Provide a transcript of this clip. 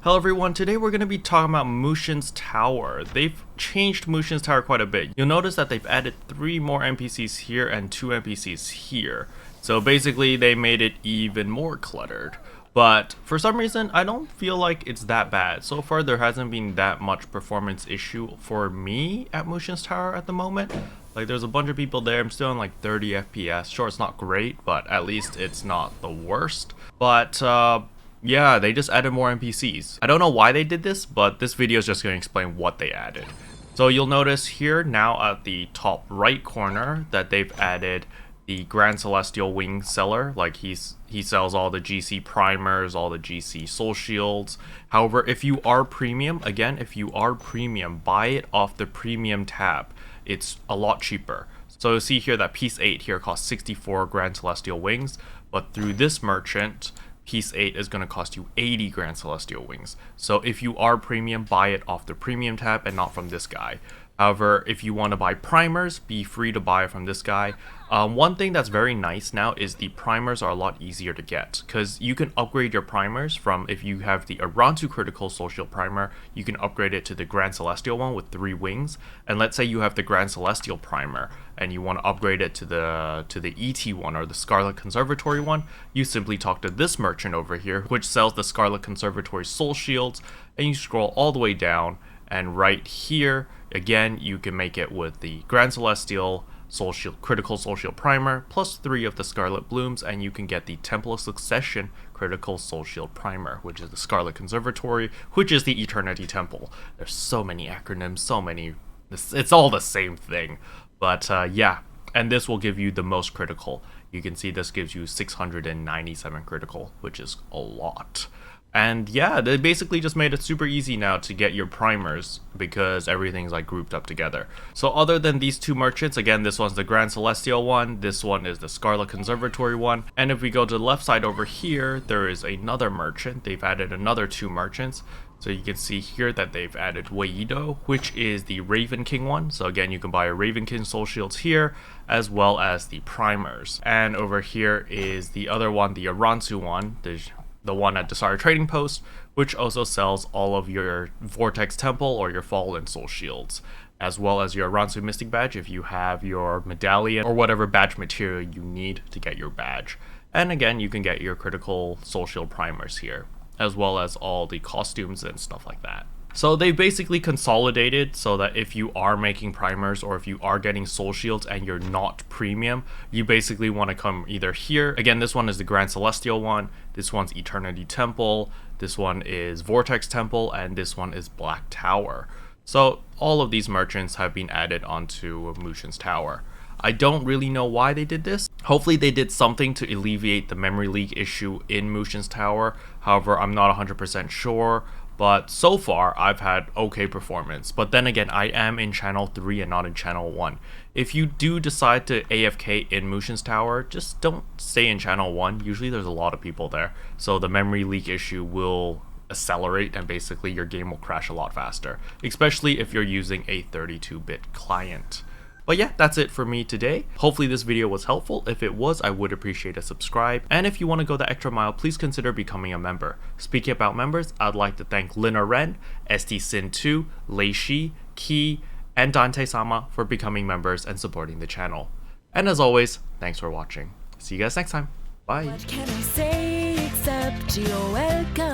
Hello everyone, today we're going to be talking about Mushin's Tower. They've changed Mushin's Tower quite a bit. You'll notice that they've added 3 more NPCs here and 2 NPCs here. So basically they made it even more cluttered. But for some reason, I don't feel like it's that bad. So far there hasn't been that much performance issue for me at Mushin's Tower at the moment. Like there's a bunch of people there, I'm still on like 30 FPS. Sure, it's not great, but at least it's not the worst. But yeah, they just added more NPCs. I don't know why they did this, but this video is just going to explain what they added. So you'll notice here now at the top right corner that they've added the Grand Celestial Wing seller. Like he sells all the GC primers, all the GC soul shields. However, if you are premium, again, if you are premium, buy it off the premium tab. It's a lot cheaper. So you'll see here that piece 8 here costs 64 Grand Celestial Wings, but through this merchant, piece 8 is going to cost you 80 Grand Celestial Wings. So if you are premium, buy it off the premium tab and not from this guy. However, if you want to buy primers, be free to buy from this guy. One thing that's very nice now is the primers are a lot easier to get, because you can upgrade your primers from, if you have the Arantu Critical Soul Shield Primer, you can upgrade it to the Grand Celestial one with 3 wings. And let's say you have the Grand Celestial Primer and you want to upgrade it to the ET one or the Scarlet Conservatory one, you simply talk to this merchant over here, which sells the Scarlet Conservatory Soul Shields, and you scroll all the way down, and right here, again, you can make it with the Grand Celestial Soul Shield Critical Soul Shield Primer plus 3 of the Scarlet Blooms, and you can get the Temple of Succession Critical Soul Shield Primer, which is the Scarlet Conservatory, which is the Eternity Temple. There's so many acronyms, so many, it's all the same thing. But yeah, and this will give you the most critical. You can see this gives you 697 critical, which is a lot. And yeah, they basically just made it super easy now to get your primers because everything's like grouped up together. So other than these 2 merchants, again, this one's the Grand Celestial one, this one is the Scarlet Conservatory one. And if we go to the left side over here, there is another merchant. They've added another 2 merchants. So you can see here that they've added Weido, which is the Raven King one. So again, you can buy a Raven King Soul Shields here, as well as the primers. And over here is the other one, the Arantu one, the one at Desire Trading Post, which also sells all of your Vortex Temple or your Fallen Soul Shields, as well as your Arantu Mystic Badge if you have your medallion or whatever badge material you need to get your badge. And again, you can get your critical Soul Shield primers here, as well as all the costumes and stuff like that. So they basically consolidated so that if you are making primers or if you are getting soul shields and you're not premium, you basically want to come either here. Again, this one is the Grand Celestial one, this one's Eternity Temple, this one is Vortex Temple, and this one is Black Tower. So all of these merchants have been added onto Mushin's Tower. I don't really know why they did this. Hopefully they did something to alleviate the memory leak issue in Mushin's Tower. However, I'm not 100% sure. But so far, I've had okay performance. But then again, I am in channel 3 and not in channel 1. If you do decide to AFK in Mushin's Tower, just don't stay in channel 1. Usually there's a lot of people there. So the memory leak issue will accelerate and basically your game will crash a lot faster. Especially if you're using a 32-bit client. But yeah, that's it for me today. Hopefully this video was helpful. If it was, I would appreciate a subscribe. And if you want to go the extra mile, please consider becoming a member. Speaking about members, I'd like to thank Lina Ren, STSin2, Lei Shi, Ki, and Dante-sama for becoming members and supporting the channel. And as always, thanks for watching. See you guys next time. Bye. What can I say except you're welcome?